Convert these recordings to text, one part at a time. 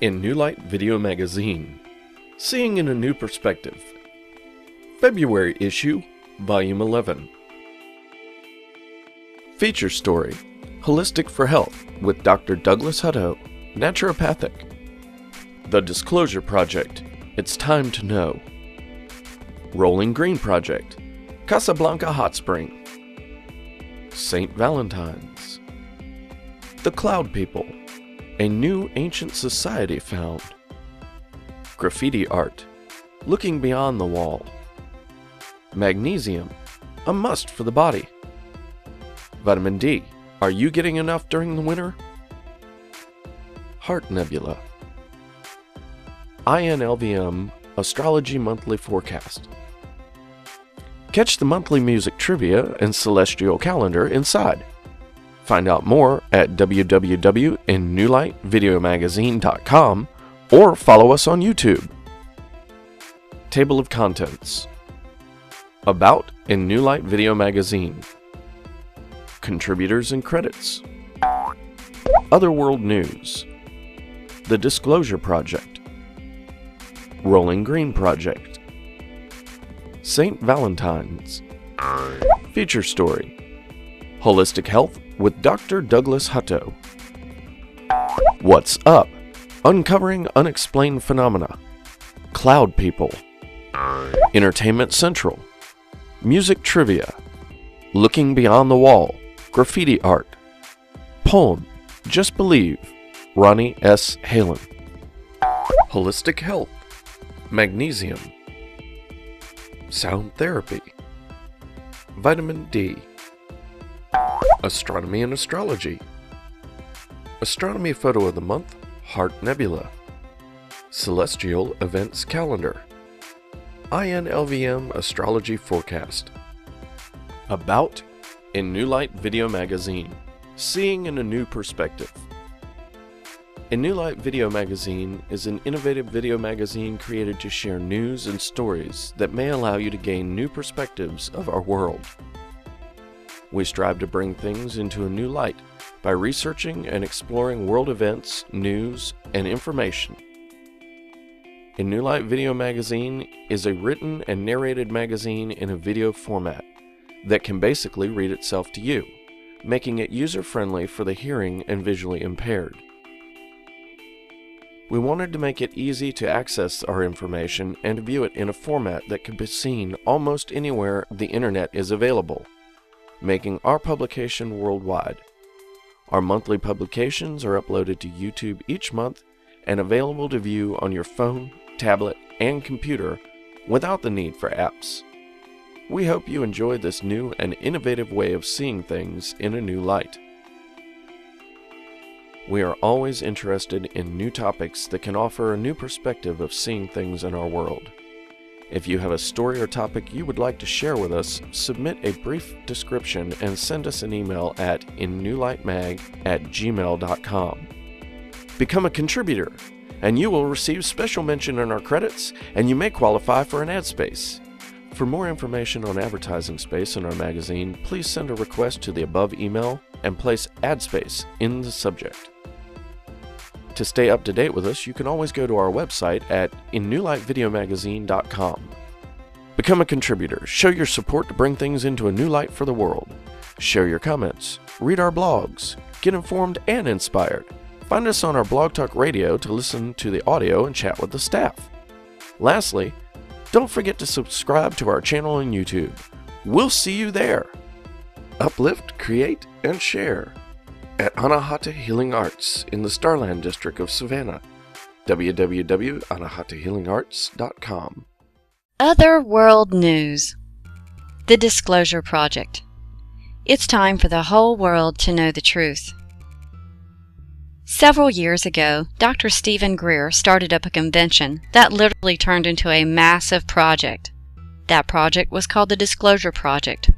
in New Light Video Magazine, Seeing in a New Perspective, February issue, Volume 11. Feature story, Holistic for Health with Dr. Douglas Hutto, Naturopathic. The Disclosure Project, It's Time to Know. Rolling Green Project, Casablanca Hot Spring. St. Valentine's. The Cloud People, a new ancient society found. Graffiti art, looking beyond the wall. Magnesium, a must for the body. Vitamin D, are you getting enough during the winter? Heart Nebula. INLVM Astrology Monthly Forecast. Catch the monthly music trivia and celestial calendar inside. Find out more at www.newlightvideomagazine.com or follow us on YouTube. Table of Contents. About in New Light Video Magazine. Contributors and credits. Other world news. The Disclosure Project. Rolling Green Project. St. Valentine's. Feature story, Holistic Health with Dr. Douglas Hutto. What's Up? Uncovering Unexplained Phenomena. Cloud People. Entertainment Central. Music Trivia. Looking Beyond the Wall. Graffiti Art. Poem, Just Believe, Ronnie S. Halen. Holistic Health. Magnesium. Sound Therapy. Vitamin D. Astronomy and Astrology. Astronomy Photo of the Month, Heart Nebula. Celestial Events Calendar. INLVM Astrology Forecast. About in New Light Video Magazine, Seeing in a New Perspective. In New Light Video Magazine is an innovative video magazine created to share news and stories that may allow you to gain new perspectives of our world. We strive to bring things into a new light by researching and exploring world events, news, and information. In New Light Video Magazine is a written and narrated magazine in a video format that can basically read itself to you, making it user-friendly for the hearing and visually impaired. We wanted to make it easy to access our information and view it in a format that can be seen almost anywhere the internet is available, making our publication worldwide. Our monthly publications are uploaded to YouTube each month and available to view on your phone, tablet, and computer without the need for apps. We hope you enjoy this new and innovative way of seeing things in a new light. We are always interested in new topics that can offer a new perspective of seeing things in our world. If you have a story or topic you would like to share with us, submit a brief description and send us an email at innewlightmag@gmail.com. Become a contributor, and you will receive special mention in our credits, and you may qualify for an ad space. For more information on advertising space in our magazine, please send a request to the above email and place ad space in the subject. To stay up to date with us, you can always go to our website at innewlightvideomagazine.com. Become a contributor. Show your support to bring things into a new light for the world. Share your comments. Read our blogs. Get informed and inspired. Find us on our Blog Talk Radio to listen to the audio and chat with the staff. Lastly, don't forget to subscribe to our channel on YouTube. We'll see you there. Uplift, create, and share at Anahata Healing Arts in the Starland District of Savannah. www.anahatahealingarts.com. Other world news. The Disclosure Project. It's time for the whole world to know the truth. Several years ago, Dr. Stephen Greer started up a convention that literally turned into a massive project. That project was called the Disclosure Project.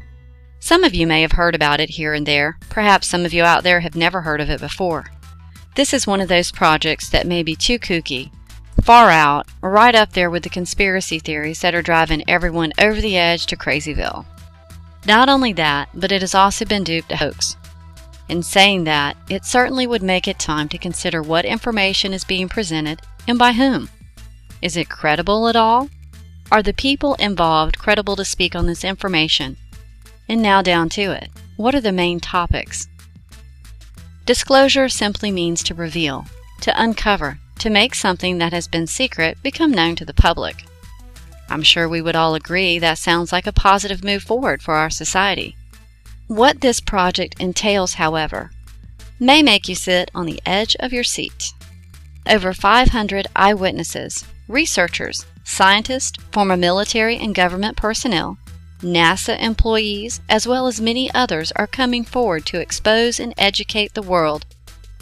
Some of you may have heard about it here and there. Perhaps some of you out there have never heard of it before. This is one of those projects that may be too kooky, far out, or right up there with the conspiracy theories that are driving everyone over the edge to Crazyville. Not only that, but it has also been duped to hoax. In saying that, it certainly would make it time to consider what information is being presented and by whom. Is it credible at all? Are the people involved credible to speak on this information? And now down to it. What are the main topics? Disclosure simply means to reveal, to uncover, to make something that has been secret become known to the public. I'm sure we would all agree that sounds like a positive move forward for our society. What this project entails, however, may make you sit on the edge of your seat. Over 500 eyewitnesses, researchers, scientists, former military and government personnel, NASA employees, as well as many others are coming forward to expose and educate the world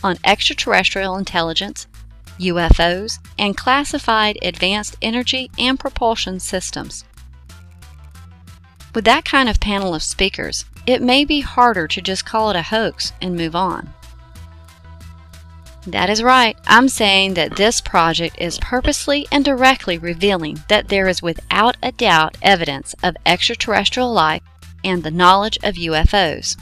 on extraterrestrial intelligence, UFOs, and classified advanced energy and propulsion systems. With that kind of panel of speakers, it may be harder to just call it a hoax and move on. That is right. I'm saying that this project is purposely and directly revealing that there is without a doubt evidence of extraterrestrial life and the knowledge of UFOs.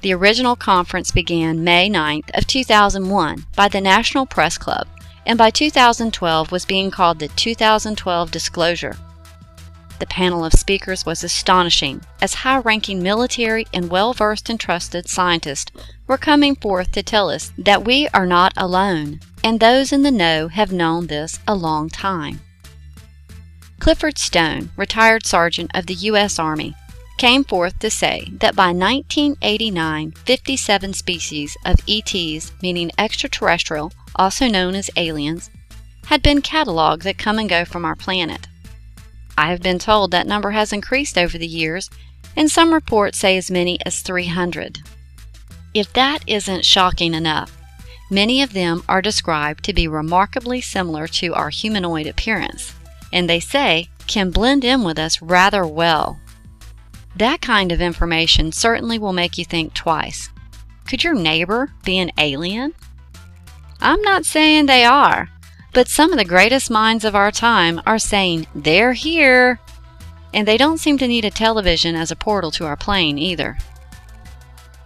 The original conference began May 9th of 2001 by the National Press Club, and by 2012 was being called the 2012 Disclosure. The panel of speakers was astonishing, as high-ranking military and well-versed and trusted scientists were coming forth to tell us that we are not alone, and those in the know have known this a long time. Clifford Stone, retired sergeant of the U.S. Army, came forth to say that by 1989, 57 species of ETs, meaning extraterrestrial, also known as aliens, had been cataloged that come and go from our planet. I have been told that number has increased over the years, and some reports say as many as 300. If that isn't shocking enough, many of them are described to be remarkably similar to our humanoid appearance, and they say can blend in with us rather well. That kind of information certainly will make you think twice. Could your neighbor be an alien? I'm not saying they are, but some of the greatest minds of our time are saying they're here, and they don't seem to need a television as a portal to our plane either.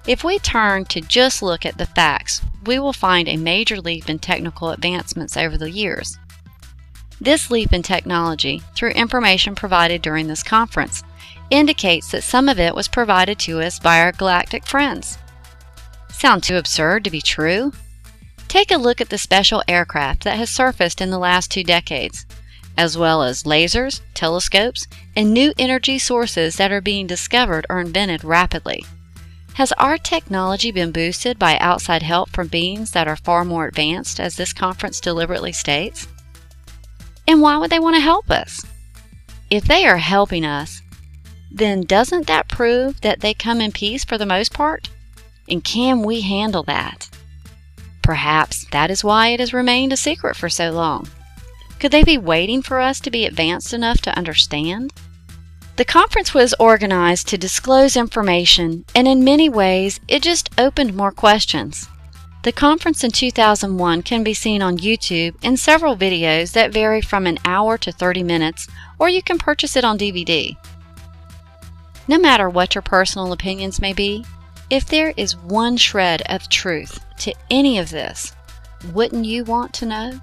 If we turn to just look at the facts, we will find a major leap in technical advancements over the years. This leap in technology, through information provided during this conference, indicates that some of it was provided to us by our galactic friends. Sound too absurd to be true? Take a look at the special aircraft that has surfaced in the last 2 decades, as well as lasers, telescopes, and new energy sources that are being discovered or invented rapidly. Has our technology been boosted by outside help from beings that are far more advanced, as this conference deliberately states? And why would they want to help us? If they are helping us, then doesn't that prove that they come in peace for the most part? And can we handle that? Perhaps that is why it has remained a secret for so long. Could they be waiting for us to be advanced enough to understand? The conference was organized to disclose information, and in many ways, it just opened more questions. The conference in 2001 can be seen on YouTube in several videos that vary from an hour to 30 minutes, or you can purchase it on DVD. No matter what your personal opinions may be, if there is one shred of truth to any of this, wouldn't you want to know?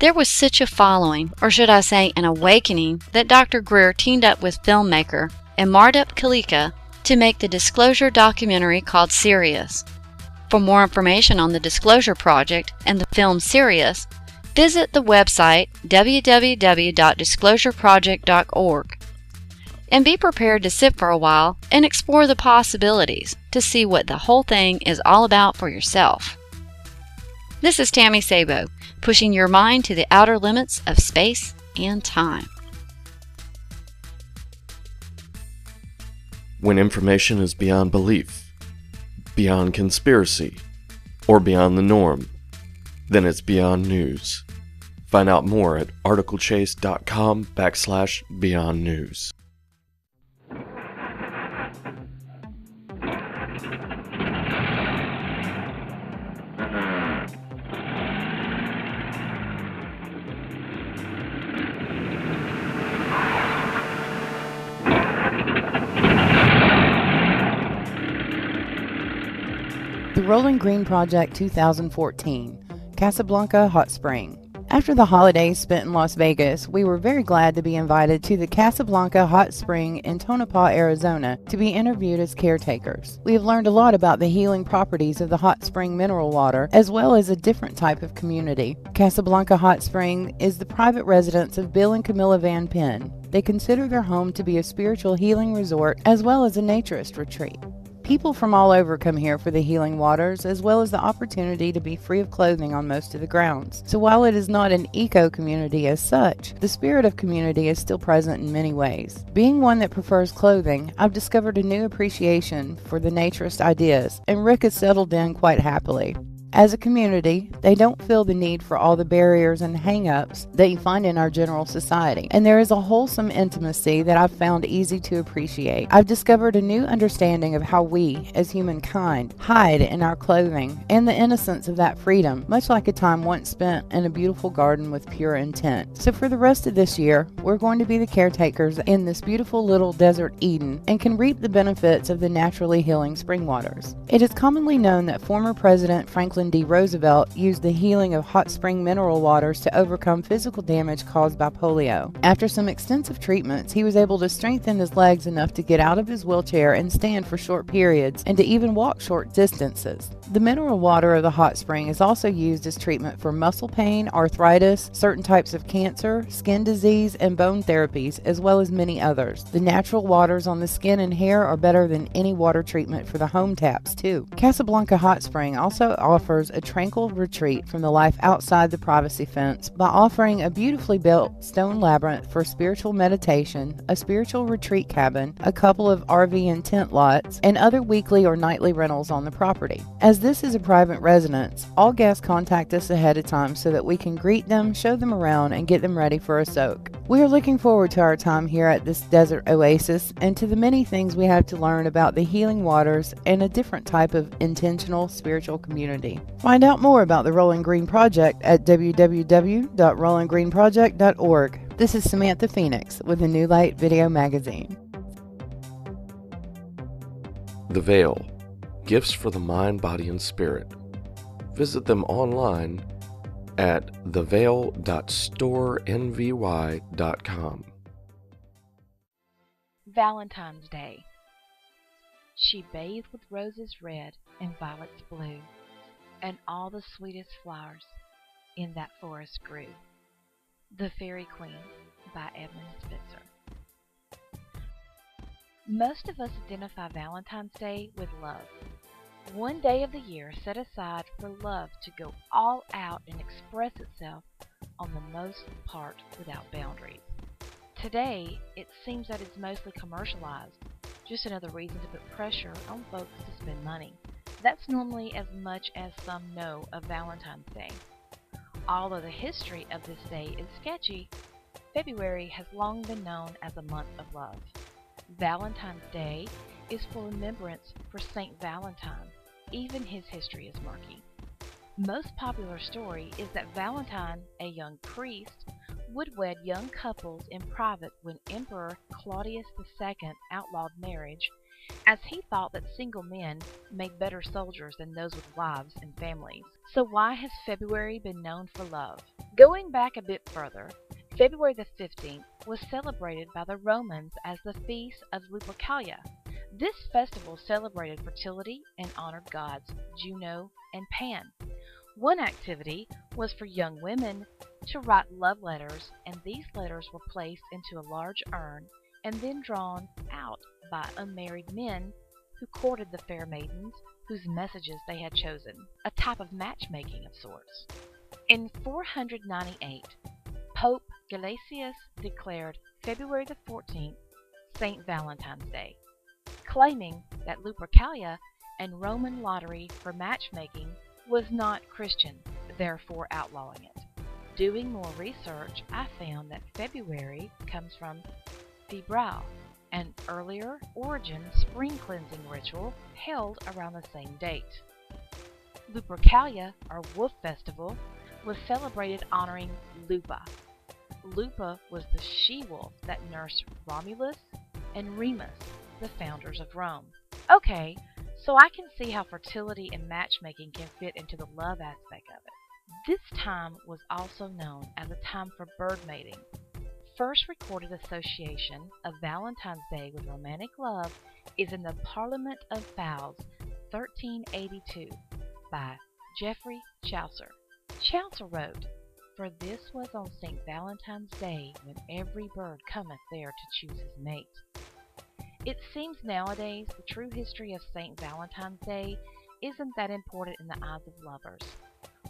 There was such a following, or should I say an awakening, that Dr. Greer teamed up with filmmaker Mardup Kalika to make the Disclosure documentary called Sirius. For more information on the Disclosure Project and the film Sirius, visit the website www.disclosureproject.org. And be prepared to sit for a while and explore the possibilities to see what the whole thing is all about for yourself. This is Tammy Sabo, pushing your mind to the outer limits of space and time. When information is beyond belief, beyond conspiracy, or beyond the norm, then it's beyond news. Find out more at articlechase.com/beyondnews. Rolling Green Project 2014, Casablanca Hot Spring. After the holidays spent in Las Vegas, we were very glad to be invited to the Casablanca Hot Spring in Tonopah, Arizona, to be interviewed as caretakers. We have learned a lot about the healing properties of the hot spring mineral water, as well as a different type of community. Casablanca Hot Spring is the private residence of Bill and Camilla Van Penn. They consider their home to be a spiritual healing resort as well as a naturist retreat. People from all over come here for the healing waters, as well as the opportunity to be free of clothing on most of the grounds. So while it is not an eco-community as such, the spirit of community is still present in many ways. Being one that prefers clothing, I've discovered a new appreciation for the naturist ideas, and Rick has settled in quite happily. As a community, they don't feel the need for all the barriers and hang-ups that you find in our general society, and there is a wholesome intimacy that I've found easy to appreciate. I've discovered a new understanding of how we, as humankind, hide in our clothing and the innocence of that freedom, much like a time once spent in a beautiful garden with pure intent. So for the rest of this year, we're going to be the caretakers in this beautiful little desert Eden and can reap the benefits of the naturally healing spring waters. It is commonly known that former President Franklin D. Roosevelt used the healing of hot spring mineral waters to overcome physical damage caused by polio. After some extensive treatments, he was able to strengthen his legs enough to get out of his wheelchair and stand for short periods and to even walk short distances. The mineral water of the hot spring is also used as treatment for muscle pain, arthritis, certain types of cancer, skin disease, and bone therapies, as well as many others. The natural waters on the skin and hair are better than any water treatment for the home taps, too. Casablanca Hot Spring also offers a tranquil retreat from the life outside the privacy fence by offering a beautifully built stone labyrinth for spiritual meditation, a spiritual retreat cabin, a couple of RV and tent lots, and other weekly or nightly rentals on the property. As this is a private residence, all guests contact us ahead of time so that we can greet them, show them around, and get them ready for a soak. We are looking forward to our time here at this desert oasis and to the many things we have to learn about the healing waters and a different type of intentional spiritual community. Find out more about the Rolling Green Project at www.rollinggreenproject.org. This is Samantha Phoenix with the New Light Video Magazine. The Veil, Gifts for the Mind, Body, and Spirit. Visit them online at theveil.storenvy.com. Valentine's Day. She bathed with roses red and violets blue, and all the sweetest flowers in that forest grew. The Fairy Queen by Edmund Spenser. Most of us identify Valentine's Day with love. One day of the year set aside for love to go all out and express itself on the most part without boundaries. Today, it seems that it's mostly commercialized, just another reason to put pressure on folks to spend money. That's normally as much as some know of Valentine's Day. Although the history of this day is sketchy, February has long been known as a month of love. Valentine's Day is for remembrance for Saint Valentine. Even his history is murky. Most popular story is that Valentine, a young priest, would wed young couples in private when Emperor Claudius II outlawed marriage, as he thought that single men made better soldiers than those with wives and families. So why has February been known for love? Going back a bit further, February the 15th was celebrated by the Romans as the feast of Lupercalia. This festival celebrated fertility and honored gods Juno and Pan. One activity was for young women to write love letters, and these letters were placed into a large urn and then drawn out by unmarried men who courted the fair maidens whose messages they had chosen, a type of matchmaking of sorts. In 498, Pope Gelasius declared February the 14th St. Valentine's Day, claiming that Lupercalia and Roman lottery for matchmaking was not Christian, therefore outlawing it. Doing more research, I found that February comes from Februar, an earlier origin spring cleansing ritual held around the same date. Lupercalia, or Wolf Festival, was celebrated honoring Lupa. Lupa was the she-wolf that nursed Romulus and Remus, the founders of Rome. Okay, So I can see how fertility and matchmaking can fit into the love aspect of it. This time was also known as a time for bird mating. First recorded association of Valentine's Day with romantic love is in the Parliament of Fowls, 1382, by Geoffrey Chaucer. Chaucer wrote, "For this was on St. Valentine's Day, when every bird cometh there to choose his mate." It seems nowadays the true history of St. Valentine's Day isn't that important in the eyes of lovers.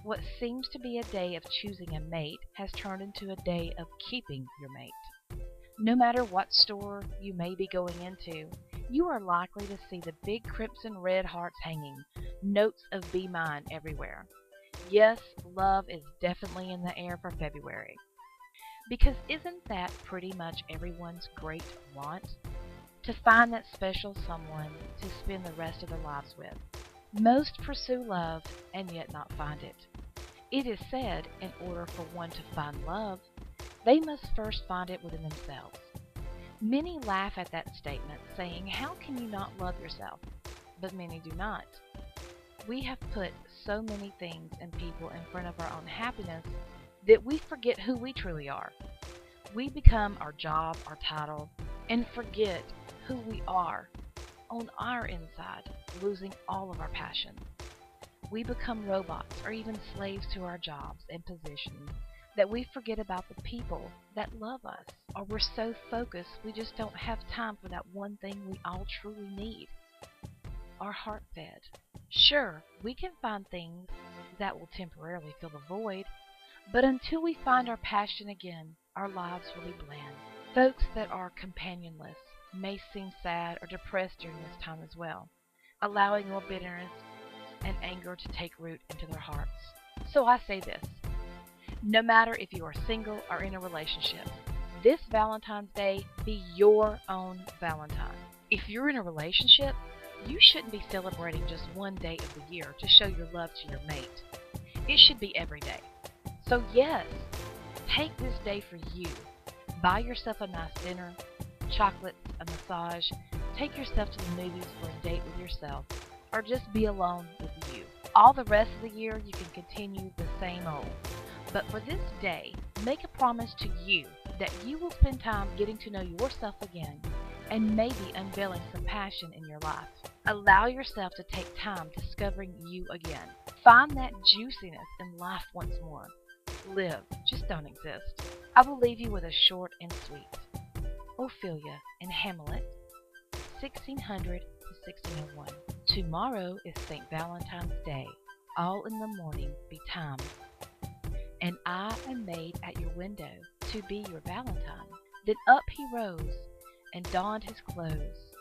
What seems to be a day of choosing a mate has turned into a day of keeping your mate. No matter what store you may be going into, you are likely to see the big crimson red hearts hanging, notes of "Be Mine" everywhere. Yes, love is definitely in the air for February. Because isn't that pretty much everyone's great want? To find that special someone to spend the rest of their lives with. Most pursue love and yet not find it. It is said, in order for one to find love, they must first find it within themselves. Many laugh at that statement, saying, "How can you not love yourself?" But many do not. We have put so many things and people in front of our own happiness that we forget who we truly are. We become our job, our title, and forget who we are on our inside, losing all of our passion. We become robots or even slaves to our jobs and positions that we forget about the people that love us, or we're so focused we just don't have time for that one thing we all truly need, our heart fed. Sure, we can find things that will temporarily fill the void, but until we find our passion again, our lives will be bland. Folks that are companionless may seem sad or depressed during this time as well, allowing more bitterness and anger to take root into their hearts. So I say this, no matter if you are single or in a relationship, this Valentine's Day, be your own Valentine. If you're in a relationship, you shouldn't be celebrating just one day of the year to show your love to your mate. It should be every day. So yes, take this day for you. Buy yourself a nice dinner, chocolates, a massage, take yourself to the movies for a date with yourself, or just be alone with you. All the rest of the year you can continue the same old. But for this day, make a promise to you that you will spend time getting to know yourself again and maybe unveiling some passion in your life. Allow yourself to take time discovering you again. Find that juiciness in life once more. Live, just don't exist. I will leave you with a short and sweet. Ophelia in Hamlet, 1600 to 1601. Tomorrow is St. Valentine's Day. All in the morning betime. And I am made at your window to be your Valentine. Then up he rose, and donned his clothes,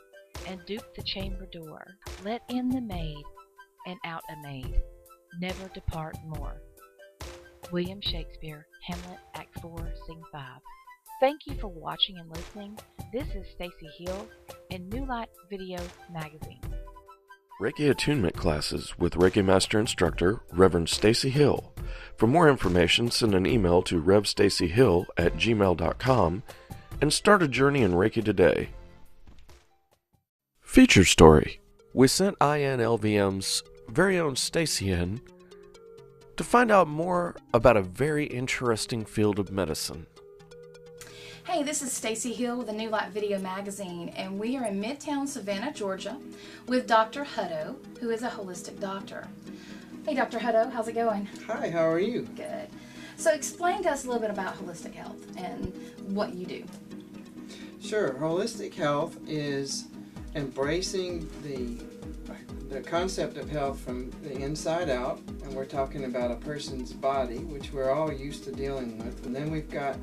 and duped the chamber door. Let in the maid, and out a maid. Never depart more. William Shakespeare, Hamlet, Act 4, Scene 5. Thank you for watching and listening. This is Stacy Hill in New Light Video Magazine. Reiki Attunement Classes with Reiki Master Instructor, Reverend Stacy Hill. For more information, send an email to revstacyhill@gmail.com and start a journey in Reiki today. Feature story. We sent INLVM's very own Stacy in to find out more about a very interesting field of medicine. Hey, this is Stacy Hill with the New Light Video Magazine, and we are in Midtown Savannah, Georgia, with Dr. Hutto, who is a holistic doctor. Hey, Dr. Hutto, how's it going? Hi, how are you? Good. So explain to us a little bit about holistic health and what you do. Sure. Holistic health is embracing the concept of health from the inside out, and we're talking about a person's body, which we're all used to dealing with, and then we've got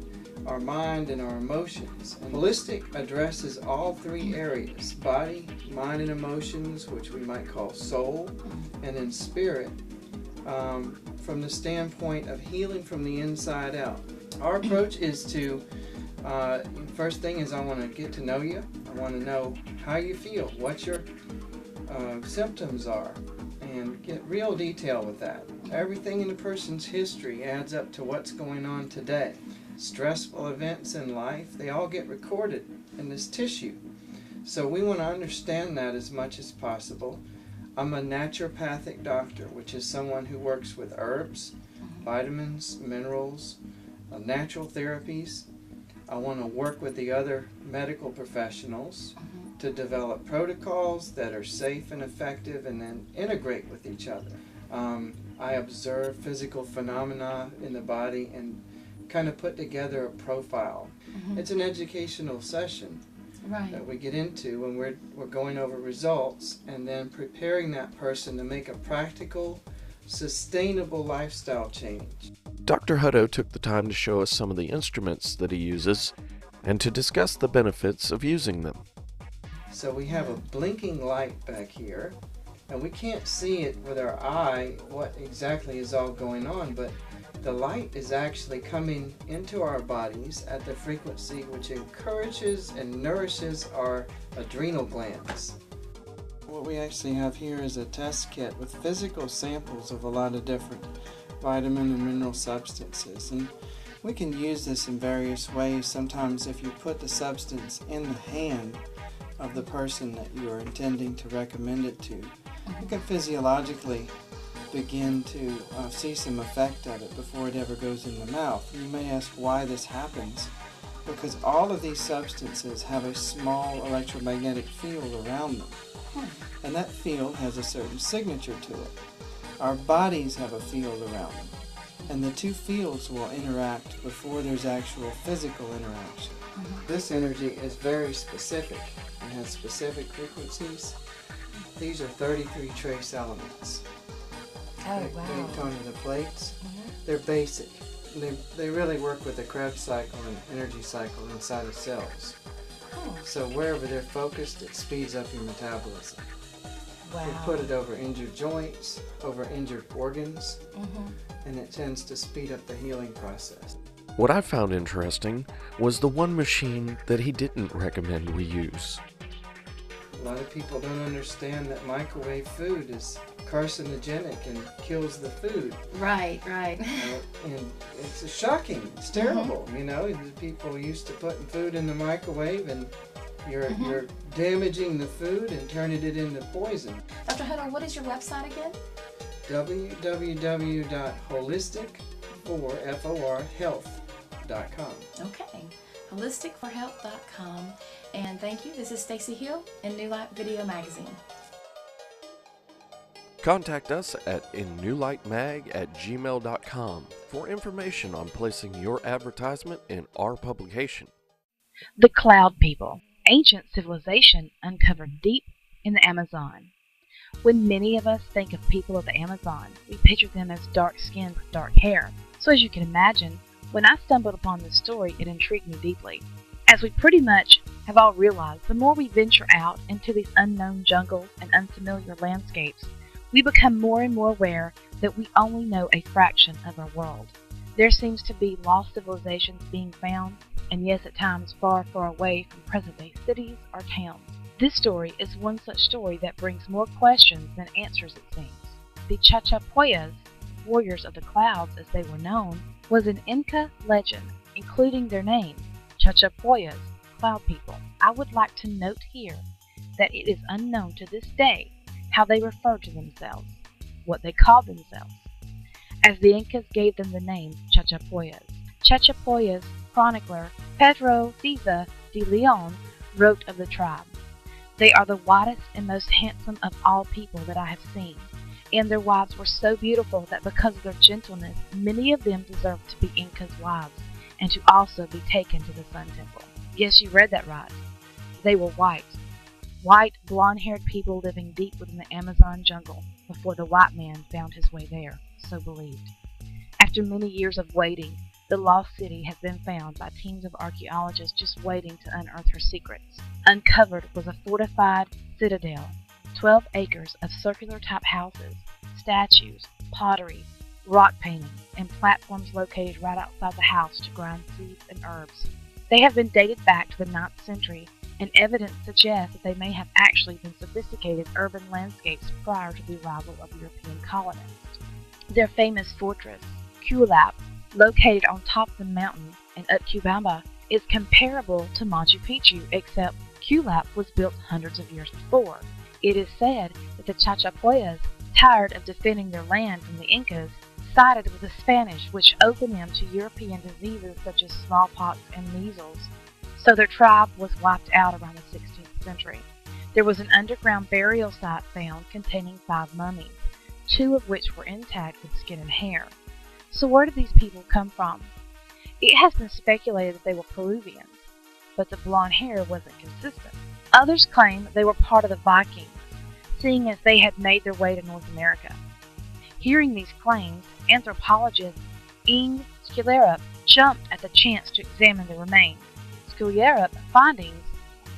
our mind and our emotions. And holistic addresses all three areas: body, mind, and emotions, which we might call soul, and then spirit, from the standpoint of healing from the inside out. Our approach is to, first thing is I want to get to know you. I want to know how you feel, what your symptoms are, and get real detail with that. Everything in a person's history adds up to what's going on today. Stressful events in life, they all get recorded in this tissue. So we want to understand that as much as possible. I'm a naturopathic doctor, which is someone who works with herbs, vitamins, minerals, natural therapies. I want to work with the other medical professionals to develop protocols that are safe and effective and then integrate with each other. I observe physical phenomena in the body and kind of put together a profile. It's an educational session that we get into when we're going over results and then preparing that person to make a practical, sustainable lifestyle change. Dr. Hutto took the time to show us some of the instruments that he uses and to discuss the benefits of using them. So we have a blinking light back here, and we can't see it with our eye what exactly is all going on, but the light is actually coming into our bodies at the frequency which encourages and nourishes our adrenal glands. What we actually have here is a test kit with physical samples of a lot of different vitamin and mineral substances, and we can use this in various ways. Sometimes if you put the substance in the hand of the person that you are intending to recommend it to, you can physiologically begin to see some effect of it before it ever goes in the mouth. You may ask why this happens. Because all of these substances have a small electromagnetic field around them. And that field has a certain signature to it. Our bodies have a field around them. And the two fields will interact before there's actual physical interaction. This energy is very specific. It has specific frequencies. These are 33 trace elements. Oh, wow. Baked onto the plates. They're basic. They really work with the Krebs cycle and energy cycle inside of cells. So wherever they're focused, it speeds up your metabolism. Wow. You put it over injured joints, over injured organs, and it tends to speed up the healing process. What I found interesting was the one machine that he didn't recommend we use. A lot of people don't understand that microwave food is carcinogenic and kills the food. Right. And it's shocking. It's terrible. You know, people used to putting food in the microwave, and you're damaging the food and turning it into poison. Dr. Hutto, what is your website again? www.holistic4health.com. Okay, holistic4health.com. And thank you. This is Stacy Hill in New Light Video Magazine. Contact us at innewlightmag@gmail.com for information on placing your advertisement in our publication. The Cloud People, ancient civilization uncovered deep in the Amazon. When many of us think of people of the Amazon, we picture them as dark-skinned with dark hair. So as you can imagine, when I stumbled upon this story, it intrigued me deeply. As we pretty much have all realized, the more we venture out into these unknown jungles and unfamiliar landscapes, we become more and more aware that we only know a fraction of our world. There seems to be lost civilizations being found, and yes, at times far, far away from present-day cities or towns. This story is one such story that brings more questions than answers, it seems. The Chachapoyas, warriors of the clouds as they were known, was an Inca legend, including their name, Chachapoyas, cloud people. I would like to note here that it is unknown to this day how they referred to themselves, what they called themselves, as the Incas gave them the name Chachapoyas. Chachapoyas chronicler Pedro Diza de Leon wrote of the tribe, "They are the whitest and most handsome of all people that I have seen, and their wives were so beautiful that because of their gentleness, many of them deserved to be Incas' wives and to also be taken to the Sun Temple." Yes, you read that right. They were white. White, blonde-haired people living deep within the Amazon jungle before the white man found his way there, so believed. After many years of waiting, the lost city has been found by teams of archaeologists just waiting to unearth her secrets. Uncovered was a fortified citadel, 12 acres of circular-type houses, statues, pottery, rock paintings, and platforms located right outside the house to grind seeds and herbs. They have been dated back to the 9th century, and evidence suggests that they may have actually been sophisticated urban landscapes prior to the arrival of European colonists. Their famous fortress, Kulap, located on top of the mountain in Utcubamba, is comparable to Machu Picchu, except Kulap was built hundreds of years before. It is said that the Chachapoyas, tired of defending their land from the Incas, sided with the Spanish, which opened them to European diseases such as smallpox and measles. So their tribe was wiped out around the 16th century. There was an underground burial site found containing 5 mummies, 2 of which were intact with skin and hair. So where did these people come from? It has been speculated that they were Peruvians, but the blonde hair wasn't consistent. Others claim they were part of the Vikings, seeing as they had made their way to North America. Hearing these claims, anthropologist Inge Skillerup jumped at the chance to examine the remains. Skillerup's findings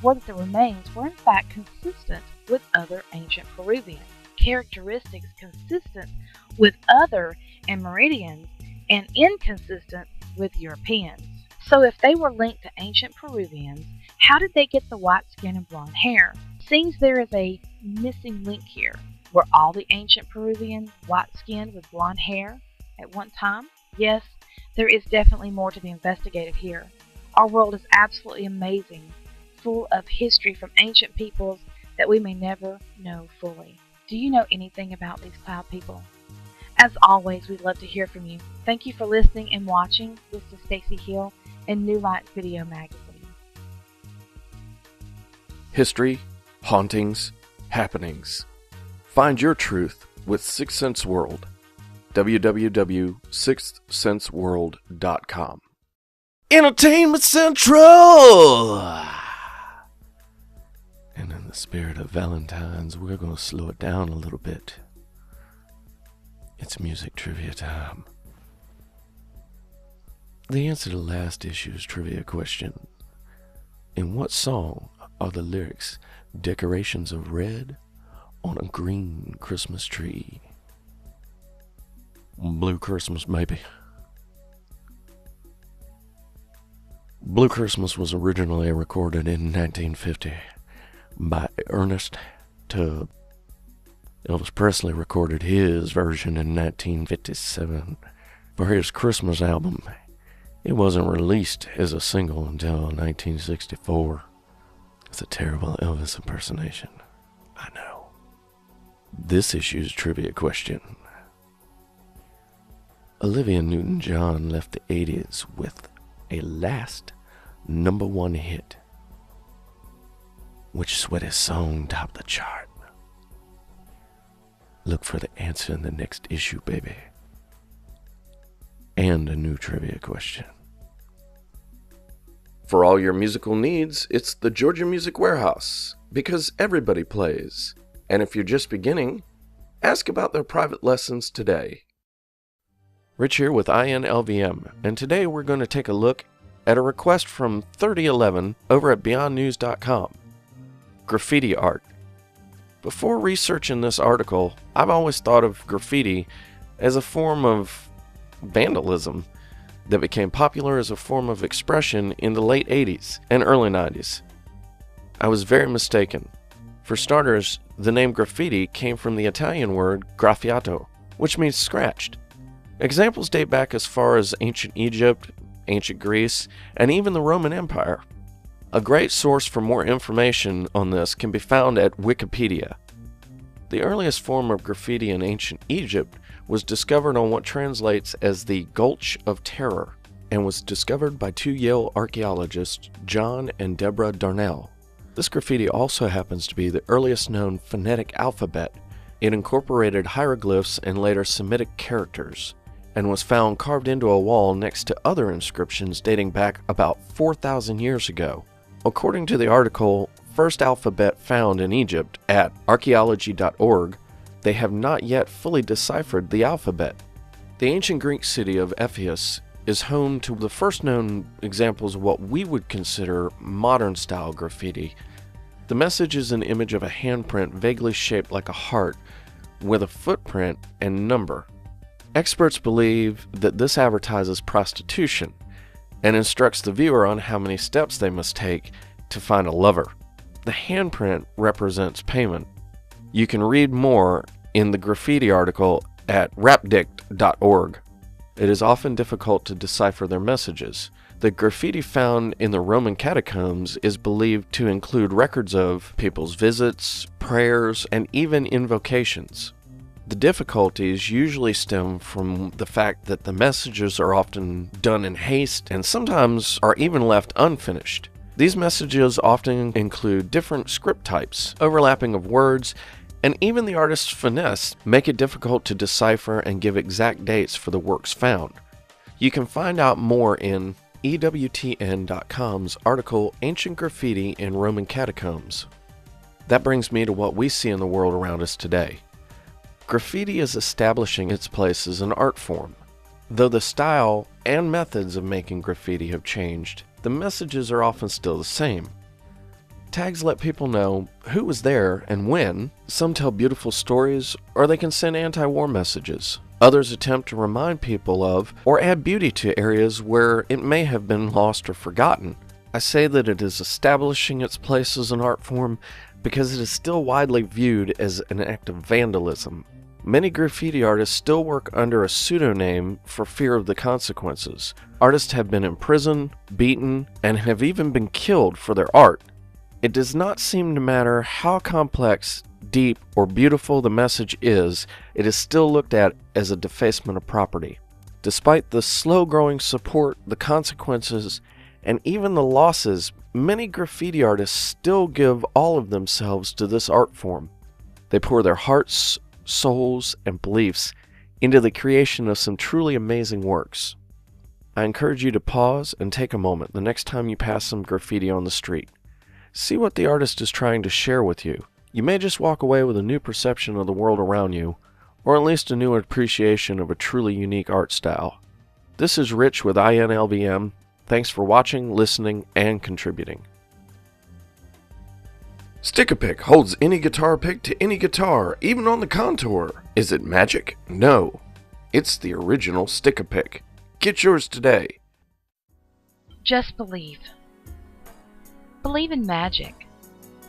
were that the remains were in fact consistent with other ancient Peruvians, characteristics consistent with other Amerindians and inconsistent with Europeans. So if they were linked to ancient Peruvians, how did they get the white skin and blonde hair? Seems there is a missing link here. Were all the ancient Peruvians white-skinned with blonde hair at one time? Yes, there is definitely more to be investigated here. Our world is absolutely amazing, full of history from ancient peoples that we may never know fully. Do you know anything about these cloud people? As always, we'd love to hear from you. Thank you for listening and watching. This is Stacy Hill in New Light Video Magazine. History, hauntings, happenings. Find your truth with Sixth Sense World. www.sixthsenseworld.com. Entertainment Central! And in the spirit of Valentine's, we're going to slow it down a little bit. It's music trivia time. The answer to last issue's trivia question: in what song are the lyrics "Decorations of red on a green Christmas tree"? Blue Christmas, maybe. Blue Christmas was originally recorded in 1950 by Ernest Tubb. Elvis Presley recorded his version in 1957 for his Christmas album. It wasn't released as a single until 1964. It's a terrible Elvis impersonation, I know. This issue's trivia question: Olivia Newton-John left the 80s with a last #1 hit. Which sweaty song topped the chart? Look for the answer in the next issue, baby. And a new trivia question. For all your musical needs, it's the Georgia Music Warehouse, because everybody plays. And if you're just beginning, ask about their private lessons today. Rich here with INLVM, and today we're going to take a look at a request from 3011 over at BeyondNews.com. Graffiti art. Before researching this article, I've always thought of graffiti as a form of vandalism that became popular as a form of expression in the late 80s and early 90s. I was very mistaken. For starters, the name graffiti came from the Italian word graffiato, which means scratched. Examples date back as far as ancient Egypt, ancient Greece, and even the Roman Empire. A great source for more information on this can be found at Wikipedia. The earliest form of graffiti in ancient Egypt was discovered on what translates as the Gulch of Terror, and was discovered by 2 Yale archaeologists, John and Deborah Darnell. This graffiti also happens to be the earliest known phonetic alphabet. It incorporated hieroglyphs and later Semitic characters, and was found carved into a wall next to other inscriptions dating back about 4,000 years ago. According to the article, First Alphabet Found in Egypt at archaeology.org, they have not yet fully deciphered the alphabet. The ancient Greek city of Ephesus is home to the first known examples of what we would consider modern-style graffiti. The message is an image of a handprint vaguely shaped like a heart, with a footprint and number. Experts believe that this advertises prostitution and instructs the viewer on how many steps they must take to find a lover. The handprint represents payment. You can read more in the graffiti article at rapdict.org. It is often difficult to decipher their messages. The graffiti found in the Roman catacombs is believed to include records of people's visits, prayers, and even invocations. The difficulties usually stem from the fact that the messages are often done in haste and sometimes are even left unfinished. These messages often include different script types, overlapping of words, and even the artist's finesse make it difficult to decipher and give exact dates for the works found. You can find out more in EWTN.com's article, Ancient Graffiti in Roman Catacombs. That brings me to what we see in the world around us today. Graffiti is establishing its place as an art form. Though the style and methods of making graffiti have changed, the messages are often still the same. Tags let people know who was there and when. Some tell beautiful stories, or they can send anti-war messages. Others attempt to remind people of or add beauty to areas where it may have been lost or forgotten. I say that it is establishing its place as an art form because it is still widely viewed as an act of vandalism. Many graffiti artists still work under a pseudonym for fear of the consequences. Artists have been imprisoned, beaten, and have even been killed for their art. It does not seem to matter how complex, deep, or beautiful the message is, it is still looked at as a defacement of property. Despite the slow-growing support, the consequences, and even the losses, many graffiti artists still give all of themselves to this art form. They pour their hearts, souls, and beliefs into the creation of some truly amazing works. I encourage you to pause and take a moment the next time you pass some graffiti on the street. See what the artist is trying to share with you. You may just walk away with a new perception of the world around you, or at least a new appreciation of a truly unique art style. This is Rich with INLVM. Thanks for watching, listening, and contributing. Stick-a-Pick holds any guitar pick to any guitar, even on the contour. Is it magic? No. It's the original Stick-a-Pick. Get yours today. Just believe. Believe in magic.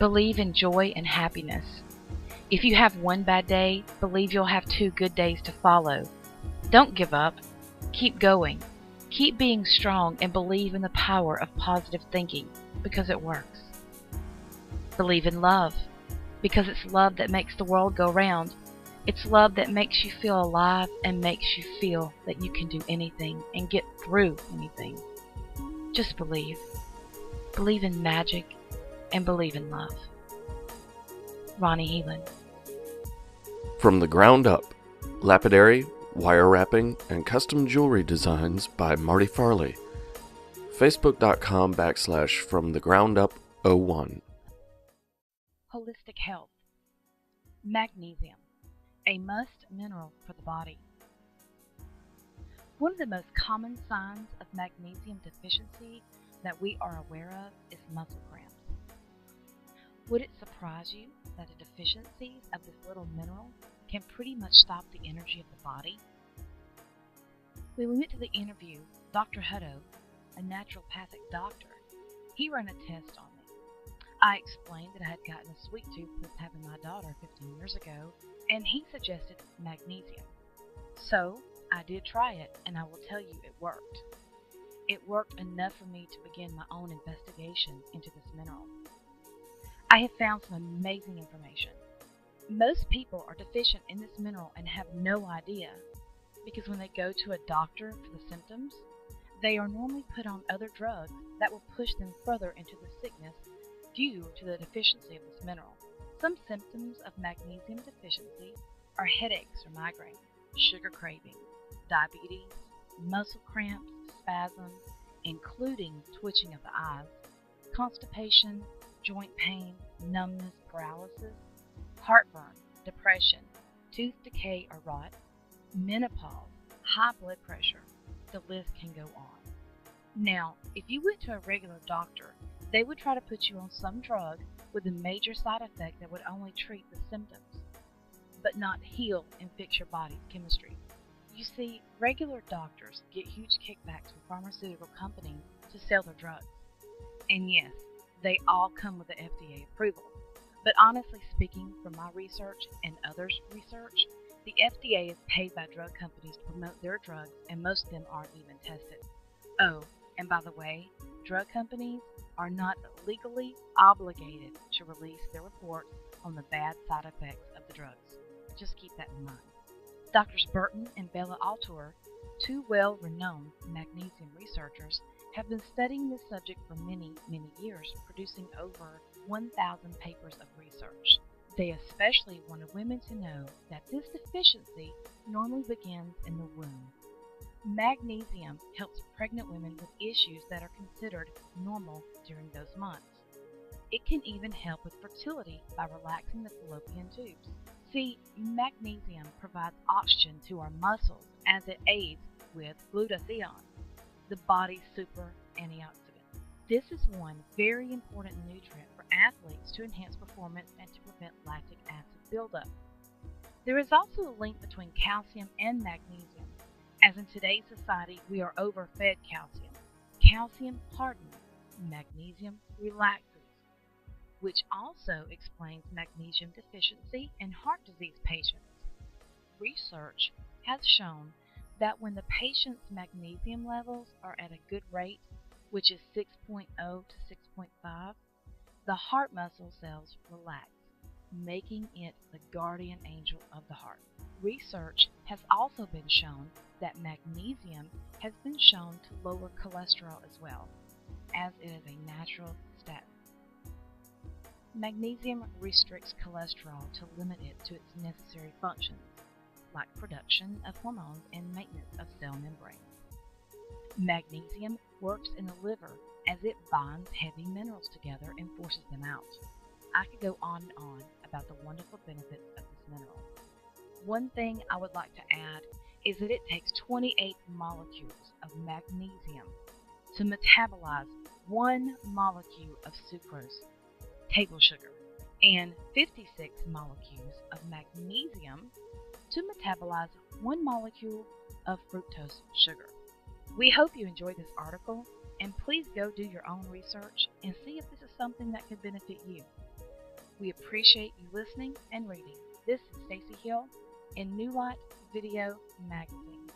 Believe in joy and happiness. If you have one bad day, believe you'll have 2 good days to follow. Don't give up. Keep going. Keep being strong and believe in the power of positive thinking, because it works. Believe in love, because it's love that makes the world go round. It's love that makes you feel alive and makes you feel that you can do anything and get through anything. Just believe. Believe in magic and believe in love. Ronnie Heelan. From the Ground Up, lapidary, wire wrapping, and custom jewelry designs by Marty Farley. Facebook.com/FromTheGroundUp01. Holistic health. Magnesium, a must mineral for the body. One of the most common signs of magnesium deficiency that we are aware of is muscle cramps. Would it surprise you that a deficiency of this little mineral can pretty much stop the energy of the body? When we went to the interview, Dr. Hutto, a naturopathic doctor, he ran a test on me. I explained that I had gotten a sweet tooth since having my daughter 15 years ago, and he suggested magnesium. So I did try it, and I will tell you it worked. It worked enough for me to begin my own investigation into this mineral. I have found some amazing information. Most people are deficient in this mineral and have no idea, because when they go to a doctor for the symptoms, they are normally put on other drugs that will push them further into the sickness due to the deficiency of this mineral. Some symptoms of magnesium deficiency are headaches or migraine, sugar craving, diabetes, muscle cramps, spasms, including twitching of the eyes, constipation, joint pain, numbness, paralysis, heartburn, depression, tooth decay or rot, menopause, high blood pressure. The list can go on. Now, if you went to a regular doctor, they would try to put you on some drug with a major side effect that would only treat the symptoms, but not heal and fix your body's chemistry. You see, regular doctors get huge kickbacks from pharmaceutical companies to sell their drugs. And yes, they all come with the FDA approval. But honestly speaking, from my research and others' research, the FDA is paid by drug companies to promote their drugs, and most of them aren't even tested. Oh, And by the way, drug companies are not legally obligated to release their reports on the bad side effects of the drugs. Just keep that in mind. Drs. Burton and Bella Altor, two well-renowned magnesium researchers, have been studying this subject for many, many years, producing over 1,000 papers of research. They especially wanted women to know that this deficiency normally begins in the womb. Magnesium helps pregnant women with issues that are considered normal during those months. It can even help with fertility by relaxing the fallopian tubes. See, magnesium provides oxygen to our muscles as it aids with glutathione, the body's super antioxidant. This is one very important nutrient for athletes to enhance performance and to prevent lactic acid buildup. There is also a link between calcium and magnesium, as in today's society we are overfed calcium. Calcium hardens, magnesium relaxes, which also explains magnesium deficiency in heart disease patients. Research has shown that when the patient's magnesium levels are at a good rate, which is 6.0 to 6.5, the heart muscle cells relax, making it the guardian angel of the heart. Research has also been shown that magnesium has been shown to lower cholesterol as well, as it is a natural statin. Magnesium restricts cholesterol to limit it to its necessary functions, like production of hormones and maintenance of cell membranes. Magnesium works in the liver as it binds heavy minerals together and forces them out. I could go on and on about the wonderful benefits of this mineral. One thing I would like to add is that it takes 28 molecules of magnesium to metabolize 1 molecule of sucrose, table sugar, and 56 molecules of magnesium to metabolize 1 molecule of fructose sugar. We hope you enjoyed this article, and please go do your own research and see if this is something that could benefit you. We appreciate you listening and reading. This is Stacy Hill in New Light Video Magazine.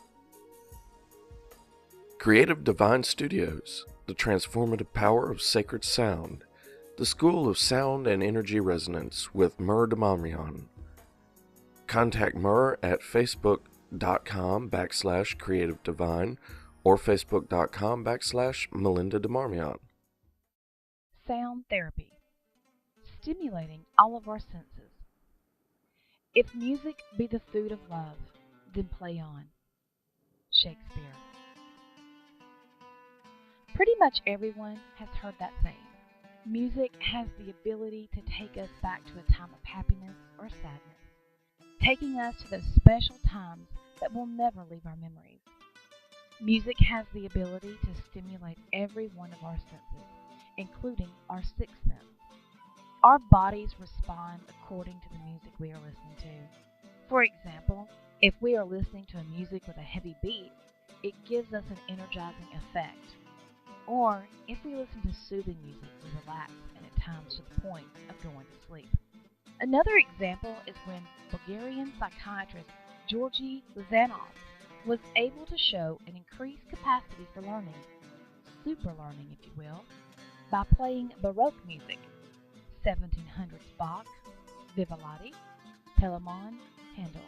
Creative Divine Studios, the transformative power of sacred sound, the School of Sound and Energy Resonance with Mur Demarmian. Contact Mur at facebook.com/Creative Divine or facebook.com/Melinda Demarmian. Sound therapy, stimulating all of our senses. If music be the food of love, then play on. Shakespeare. Pretty much everyone has heard that saying. Music has the ability to take us back to a time of happiness or sadness, taking us to those special times that will never leave our memories. Music has the ability to stimulate every one of our senses, including our sixth sense. Our bodies respond according to the music we are listening to. For example, if we are listening to music with a heavy beat, it gives us an energizing effect. Or if we listen to soothing music, we relax and at times to the point of going to sleep. Another example is when Bulgarian psychiatrist Georgi Lozanov was able to show an increased capacity for learning, super learning if you will, by playing Baroque music, 1700s Bach, Vivaldi, Telemann, Handel,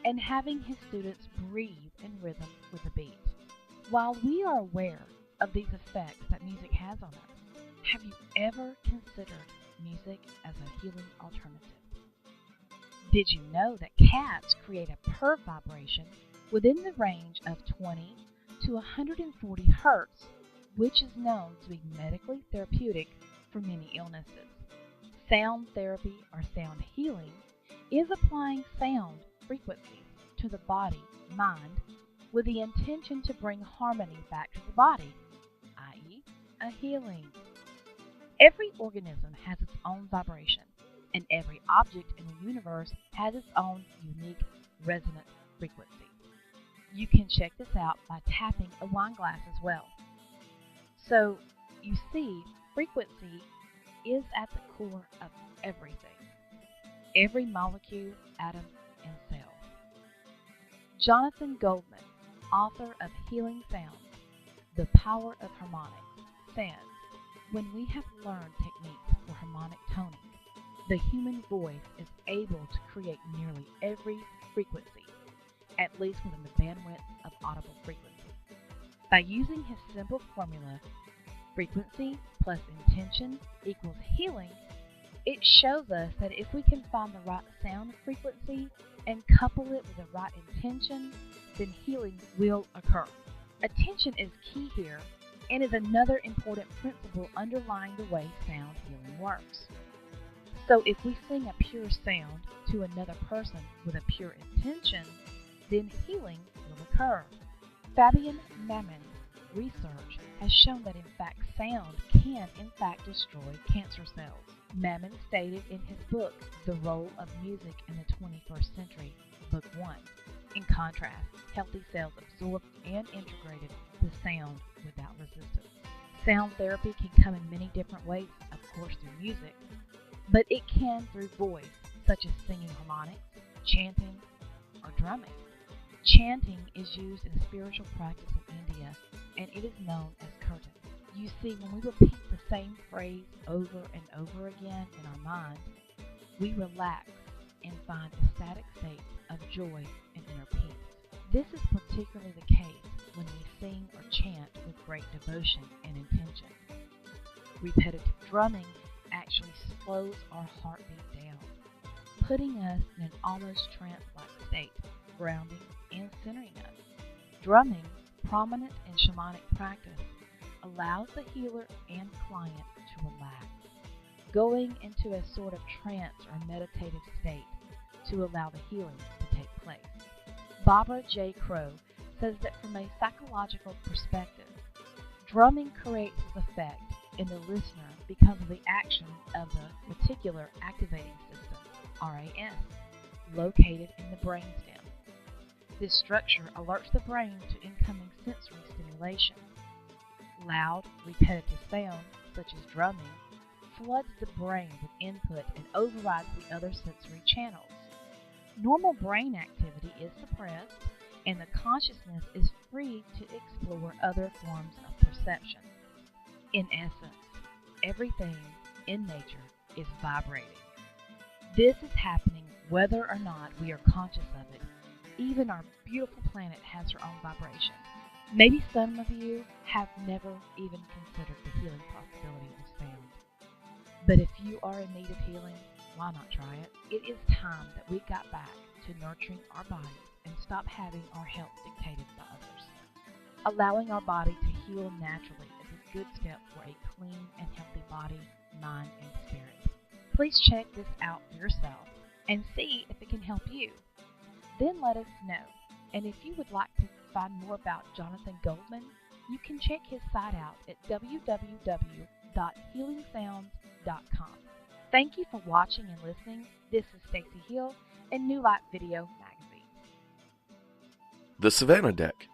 and having his students breathe in rhythm with the beat. While we are aware of these effects that music has on us, have you ever considered music as a healing alternative? Did you know that cats create a purr vibration within the range of 20 to 140 hertz, which is known to be medically therapeutic for many illnesses? Sound therapy or sound healing is applying sound frequencies to the body, mind, with the intention to bring harmony back to the body, i.e., a healing. Every organism has its own vibration, and every object in the universe has its own unique resonant frequency. You can check this out by tapping a wine glass as well. So, you see, frequency is at the core of everything. Every molecule, atom, and cell. Jonathan Goldman, author of Healing Sounds, The power of harmonics says, when we have learned techniques for harmonic toning, the human voice is able to create nearly every frequency, at least within the bandwidth of audible frequency. By using his simple formula, frequency plus intention equals healing, it shows us that if we can find the right sound frequency and couple it with the right intention, then healing will occur. Attention is key here and is another important principle underlying the way sound healing works. So if we sing a pure sound to another person with a pure intention, then healing will occur. Fabian Mammon's research has shown that in fact sound can in fact destroy cancer cells. Mammon stated in his book, The Role of Music in the 21st Century, Book 1. In contrast, healthy cells absorbed and integrated the sound without resistance. Sound therapy can come in many different ways, of course through music, but it can through voice, such as singing harmonics, chanting, or drumming. Chanting is used in a spiritual practice in India, and it is known as kirtan. You see, when we repeat the same phrase over and over again in our mind, we relax and find ecstatic states of joy and inner peace. This is particularly the case when we sing or chant with great devotion and intention. Repetitive drumming actually slows our heartbeat down, putting us in an almost trance-like state, grounding and centering us. Drumming, prominent in shamanic practice, allows the healer and client to relax, going into a sort of trance or meditative state to allow the healing to take place. Barbara J. Crow says that from a psychological perspective, drumming creates this effect in the listener because of the action of the reticular activating system, RAS, located in the brainstem. This structure alerts the brain to incoming sensory stimulation. Loud, repetitive sound, such as drumming, floods the brain with input and overrides the other sensory channels. Normal brain activity is suppressed, and the consciousness is free to explore other forms of perception. In essence, everything in nature is vibrating. This is happening whether or not we are conscious of it. Even our beautiful planet has her own vibration. Maybe some of you have never even considered the healing possibility of sound. But if you are in need of healing, why not try it? It is time that we got back to nurturing our bodies and stop having our health dictated by others. Allowing our body to heal naturally is a good step for a clean and healthy body, mind, and spirit. Please check this out for yourself and see if it can help you. Then let us know. And if you would like to find more about Jonathan Goldman, you can check his site out at www.healingsounds.com. Thank you for watching and listening. This is Stacy Hill and New Light Video Magazine. The Savannah Deck.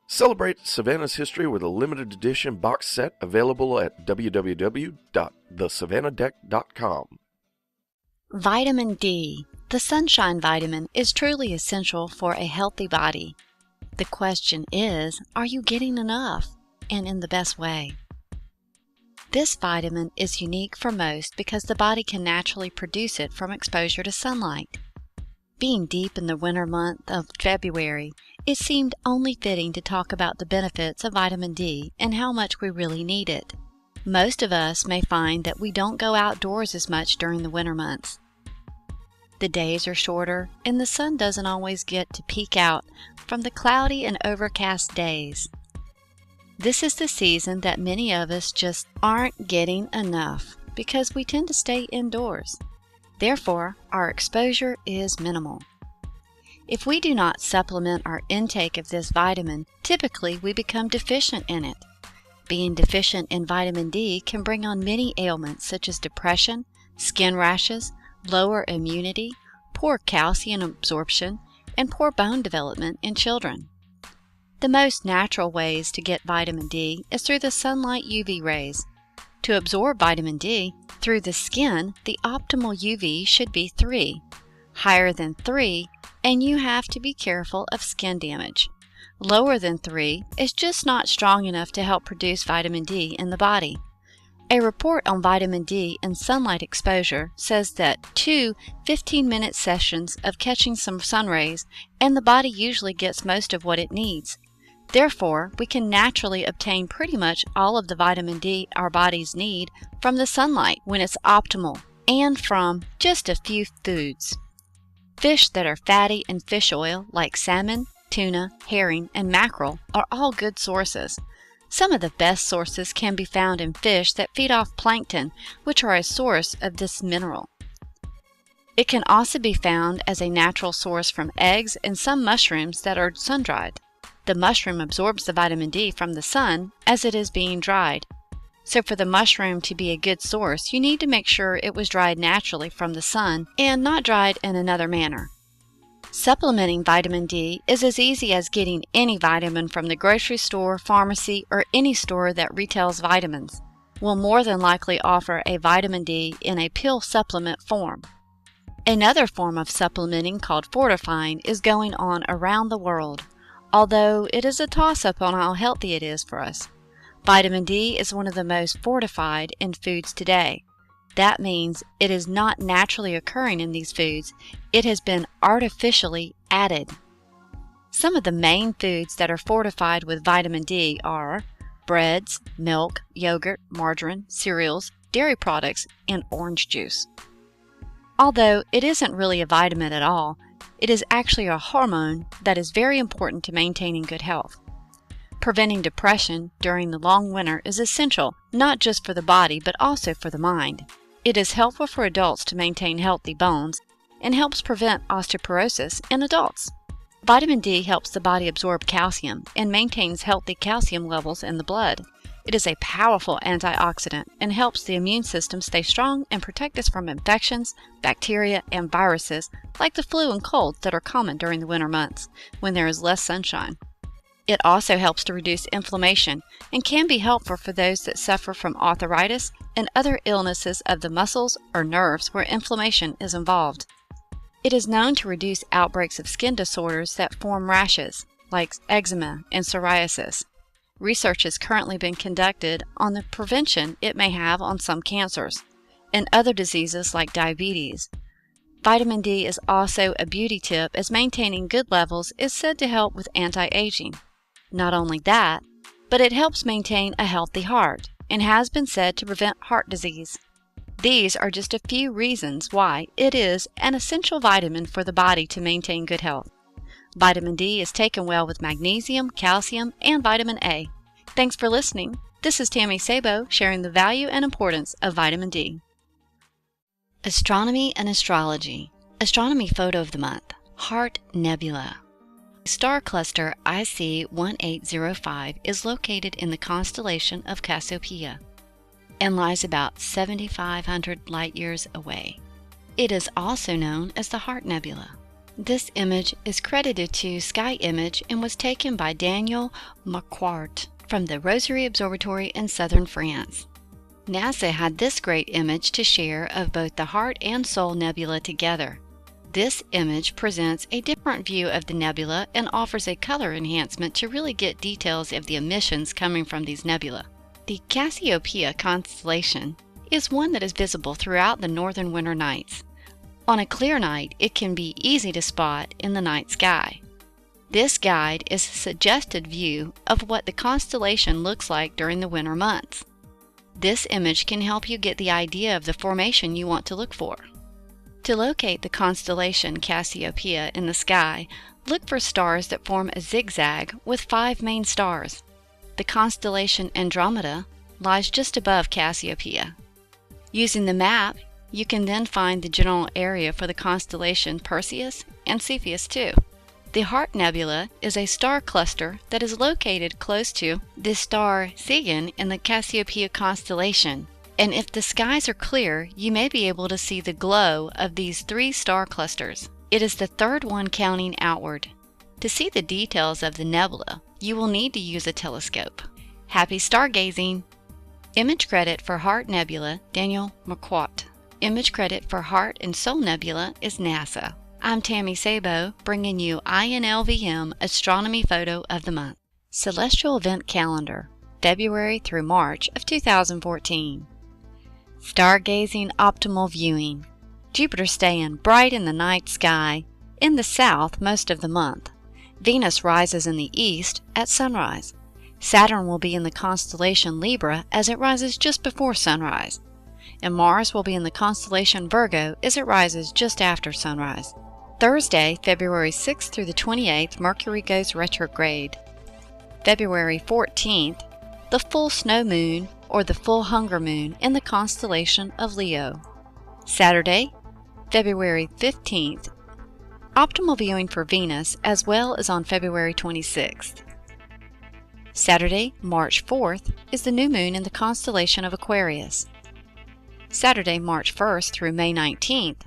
Celebrate Savannah's history with a limited edition box set available at www.thesavannahdeck.com. Vitamin D. The sunshine vitamin is truly essential for a healthy body. The question is, are you getting enough and in the best way? This vitamin is unique for most because the body can naturally produce it from exposure to sunlight. Being deep in the winter month of February, it seemed only fitting to talk about the benefits of vitamin D and how much we really need it. Most of us may find that we don't go outdoors as much during the winter months. The days are shorter, and the sun doesn't always get to peek out from the cloudy and overcast days. This is the season that many of us just aren't getting enough because we tend to stay indoors. Therefore, our exposure is minimal. If we do not supplement our intake of this vitamin, typically we become deficient in it. Being deficient in vitamin D can bring on many ailments such as depression, skin rashes, lower immunity, poor calcium absorption, and poor bone development in children. The most natural ways to get vitamin D is through the sunlight UV rays. To absorb vitamin D through the skin, the optimal UV should be 3. Higher than 3, and you have to be careful of skin damage. Lower than 3 is just not strong enough to help produce vitamin D in the body. A report on vitamin D and sunlight exposure says that 2 15-minute sessions of catching some sun rays and the body usually gets most of what it needs. Therefore, we can naturally obtain pretty much all of the vitamin D our bodies need from the sunlight when it's optimal and from just a few foods. Fish that are fatty in fish oil like salmon, tuna, herring, and mackerel are all good sources. Some of the best sources can be found in fish that feed off plankton, which are a source of this mineral. It can also be found as a natural source from eggs and some mushrooms that are sun-dried. The mushroom absorbs the vitamin D from the sun as it is being dried. So for the mushroom to be a good source, you need to make sure it was dried naturally from the sun and not dried in another manner. Supplementing vitamin D is as easy as getting any vitamin from the grocery store, pharmacy, or any store that retails vitamins. Will more than likely offer a vitamin D in a pill supplement form. Another form of supplementing called fortifying is going on around the world, although it is a toss-up on how healthy it is for us. Vitamin D is one of the most fortified in foods today. That means it is not naturally occurring in these foods. It has been artificially added. Some of the main foods that are fortified with vitamin D are breads, milk, yogurt, margarine, cereals, dairy products, and orange juice. Although it isn't really a vitamin at all, it is actually a hormone that is very important to maintaining good health. Preventing depression during the long winter is essential, not just for the body, but also for the mind. It is helpful for adults to maintain healthy bones and helps prevent osteoporosis in adults. Vitamin D helps the body absorb calcium and maintains healthy calcium levels in the blood. It is a powerful antioxidant and helps the immune system stay strong and protect us from infections, bacteria, and viruses like the flu and colds that are common during the winter months when there is less sunshine. It also helps to reduce inflammation and can be helpful for those that suffer from arthritis and other illnesses of the muscles or nerves where inflammation is involved. It is known to reduce outbreaks of skin disorders that form rashes, like eczema and psoriasis. Research has currently been conducted on the prevention it may have on some cancers and other diseases like diabetes. Vitamin D is also a beauty tip as maintaining good levels is said to help with anti-aging. Not only that, but it helps maintain a healthy heart and has been said to prevent heart disease. These are just a few reasons why it is an essential vitamin for the body to maintain good health. Vitamin D is taken well with magnesium, calcium, and vitamin A. Thanks for listening. This is Tammy Sabo sharing the value and importance of vitamin D. Astronomy and Astrology. Astronomy photo of the month. Heart Nebula. Star cluster IC 1805 is located in the constellation of Cassiopeia and lies about 7,500 light-years away. It is also known as the Heart Nebula. This image is credited to Sky Image and was taken by Daniel Marquardt from the Rosary Observatory in southern France. NASA had this great image to share of both the Heart and Soul Nebula together. This image presents a different view of the nebula and offers a color enhancement to really get details of the emissions coming from these nebula. The Cassiopeia constellation is one that is visible throughout the northern winter nights. On a clear night, it can be easy to spot in the night sky. This guide is a suggested view of what the constellation looks like during the winter months. This image can help you get the idea of the formation you want to look for. To locate the constellation Cassiopeia in the sky, look for stars that form a zigzag with 5 main stars. The constellation Andromeda lies just above Cassiopeia. Using the map, you can then find the general area for the constellation Perseus and Cepheus too. The Heart Nebula is a star cluster that is located close to the star Cygnus in the Cassiopeia constellation. And if the skies are clear, you may be able to see the glow of these 3 star clusters. It is the third one counting outward. To see the details of the nebula, you will need to use a telescope. Happy stargazing! Image credit for Heart Nebula, Daniel Marquardt. Image credit for Heart and Soul Nebula is NASA. I'm Tammy Sabo, bringing you INLVM Astronomy Photo of the Month. Celestial Event Calendar, February through March of 2014. Stargazing optimal viewing. Jupiter staying bright in the night sky in the south most of the month. Venus rises in the east at sunrise. Saturn will be in the constellation Libra as it rises just before sunrise. And Mars will be in the constellation Virgo as it rises just after sunrise. Thursday, February 6th through the 28th, Mercury goes retrograde. February 14th, the full snow moon or the full hunger moon in the constellation of Leo. Saturday, February 15th, optimal viewing for Venus as well as on February 26th. Saturday, March 4th, is the new moon in the constellation of Aquarius. Saturday, March 1st through May 19th,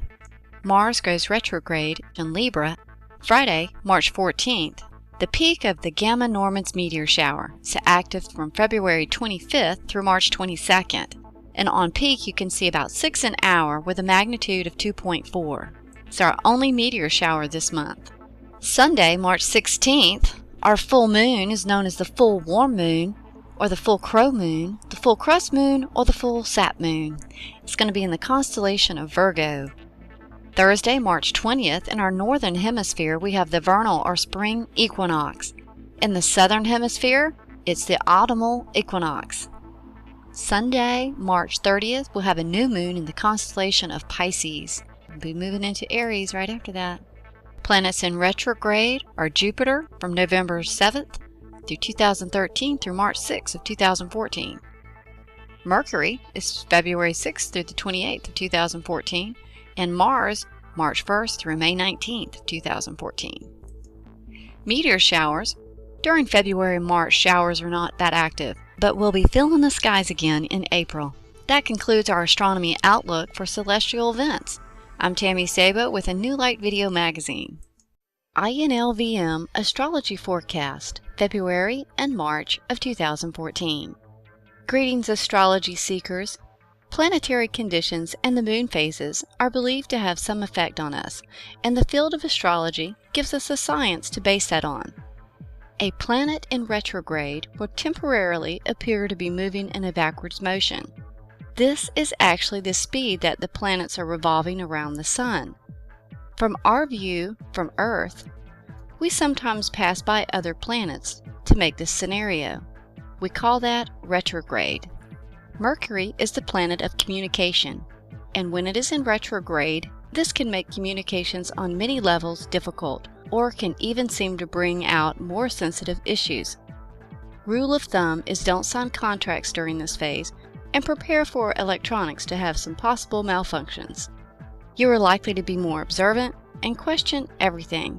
Mars goes retrograde in Libra. Friday, March 14th, the peak of the Gamma Normans meteor shower is active from February 25th through March 22nd, and on peak you can see about 6 an hour with a magnitude of 2.4. It's our only meteor shower this month. Sunday, March 16th, our full moon is known as the full warm moon, or the full crow moon, the full crust moon, or the full sap moon. It's going to be in the constellation of Virgo. Thursday, March 20th, in our northern hemisphere, we have the vernal or spring equinox. In the southern hemisphere, it's the autumnal equinox. Sunday, March 30th, we'll have a new moon in the constellation of Pisces. We'll be moving into Aries right after that. Planets in retrograde are Jupiter from November 7th through 2013 through March 6th of 2014. Mercury is February 6th through the 28th of 2014, and Mars March 1st through May 19th, 2014. Meteor showers. During February and March, showers are not that active, but will be filling the skies again in April. That concludes our astronomy outlook for celestial events. I'm Tammy Sabo with a New Light Video Magazine. INLVM Astrology Forecast, February and March of 2014. Greetings, astrology seekers. Planetary conditions and the moon phases are believed to have some effect on us, and the field of astrology gives us a science to base that on. A planet in retrograde will temporarily appear to be moving in a backwards motion. This is actually the speed that the planets are revolving around the Sun. From our view from Earth, we sometimes pass by other planets to make this scenario. We call that retrograde. Mercury is the planet of communication, and when it is in retrograde, this can make communications on many levels difficult, or can even seem to bring out more sensitive issues. Rule of thumb is don't sign contracts during this phase, and prepare for electronics to have some possible malfunctions. You are likely to be more observant and question everything.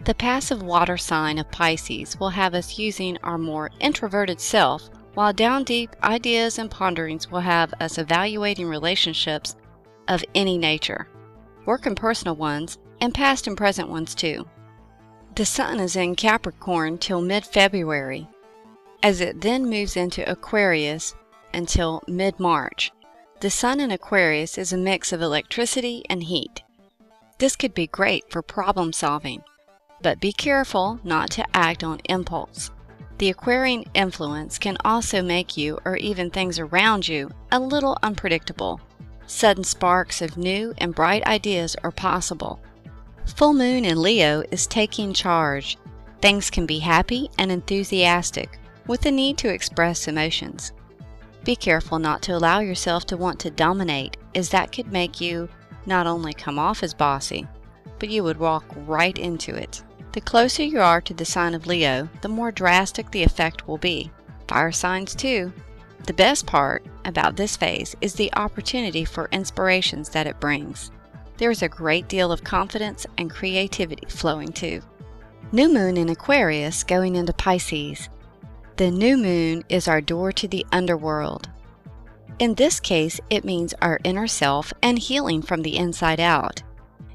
The passive water sign of Pisces will have us using our more introverted self, while down deep ideas and ponderings will have us evaluating relationships of any nature, work and personal ones, and past and present ones too. The Sun is in Capricorn till mid-February, as it then moves into Aquarius until mid-March. The Sun in Aquarius is a mix of electricity and heat. This could be great for problem solving, but be careful not to act on impulse. The Aquarian influence can also make you, or even things around you, a little unpredictable. Sudden sparks of new and bright ideas are possible. Full moon in Leo is taking charge. Things can be happy and enthusiastic, with the need to express emotions. Be careful not to allow yourself to want to dominate, as that could make you not only come off as bossy, but you would walk right into it. The closer you are to the sign of Leo, the more drastic the effect will be. Fire signs too. The best part about this phase is the opportunity for inspirations that it brings. There is a great deal of confidence and creativity flowing too. New moon in Aquarius going into Pisces. The new moon is our door to the underworld. In this case, it means our inner self and healing from the inside out.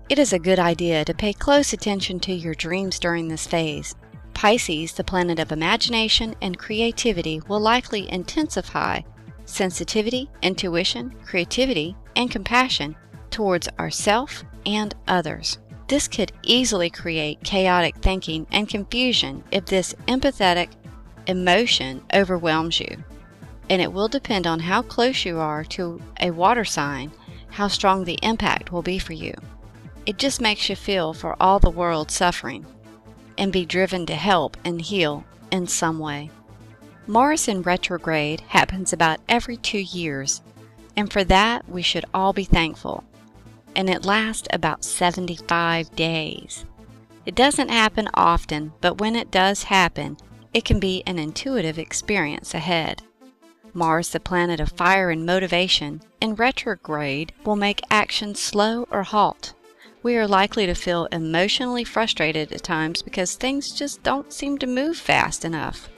It is a good idea to pay close attention to your dreams during this phase. Pisces, the planet of imagination and creativity, will likely intensify sensitivity, intuition, creativity, and compassion towards ourself and others. This could easily create chaotic thinking and confusion if this empathetic emotion overwhelms you. And it will depend on how close you are to a water sign, how strong the impact will be for you. It just makes you feel for all the world's suffering and be driven to help and heal in some way. Mars in retrograde happens about every 2 years, and for that we should all be thankful. And it lasts about 75 days. It doesn't happen often, but when it does happen, it can be an intuitive experience ahead. Mars, the planet of fire and motivation, in retrograde will make action slow or halt. We are likely to feel emotionally frustrated at times because things just don't seem to move fast enough.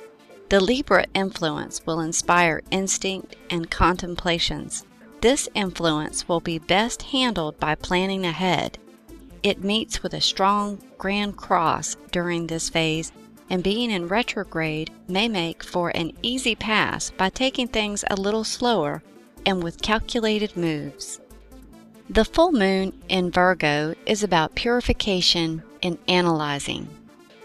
The Libra influence will inspire instinct and contemplations. This influence will be best handled by planning ahead. It meets with a strong grand cross during this phase, and being in retrograde may make for an easy pass by taking things a little slower and with calculated moves. The full moon in Virgo is about purification and analyzing.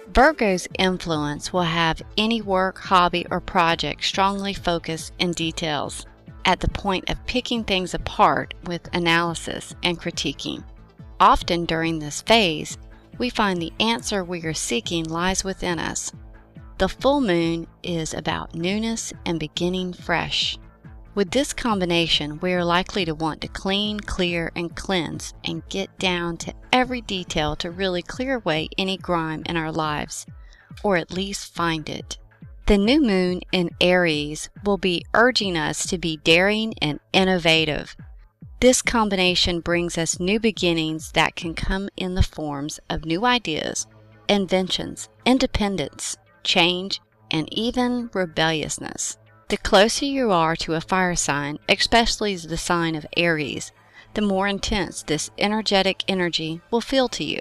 Virgo's influence will have any work, hobby, or project strongly focused in details, at the point of picking things apart with analysis and critiquing. Often during this phase, we find the answer we are seeking lies within us. The full moon is about newness and beginning fresh. With this combination, we are likely to want to clean, clear, and cleanse and get down to every detail to really clear away any grime in our lives, or at least find it. The new moon in Aries will be urging us to be daring and innovative. This combination brings us new beginnings that can come in the forms of new ideas, inventions, independence, change, and even rebelliousness. The closer you are to a fire sign, especially the sign of Aries, the more intense this energetic energy will feel to you.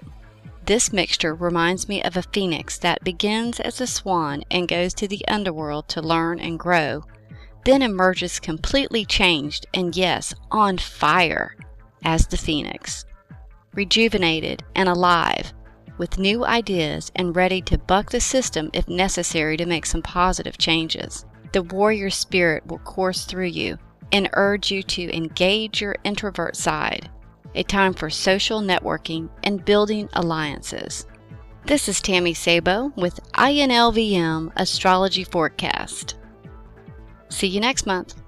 This mixture reminds me of a phoenix that begins as a swan and goes to the underworld to learn and grow, then emerges completely changed and, yes, on fire as the phoenix, rejuvenated and alive, with new ideas and ready to buck the system if necessary to make some positive changes. The warrior spirit will course through you and urge you to engage your introvert side, a time for social networking and building alliances. This is Tammy Sabo with INLVM Astrology Forecast. See you next month.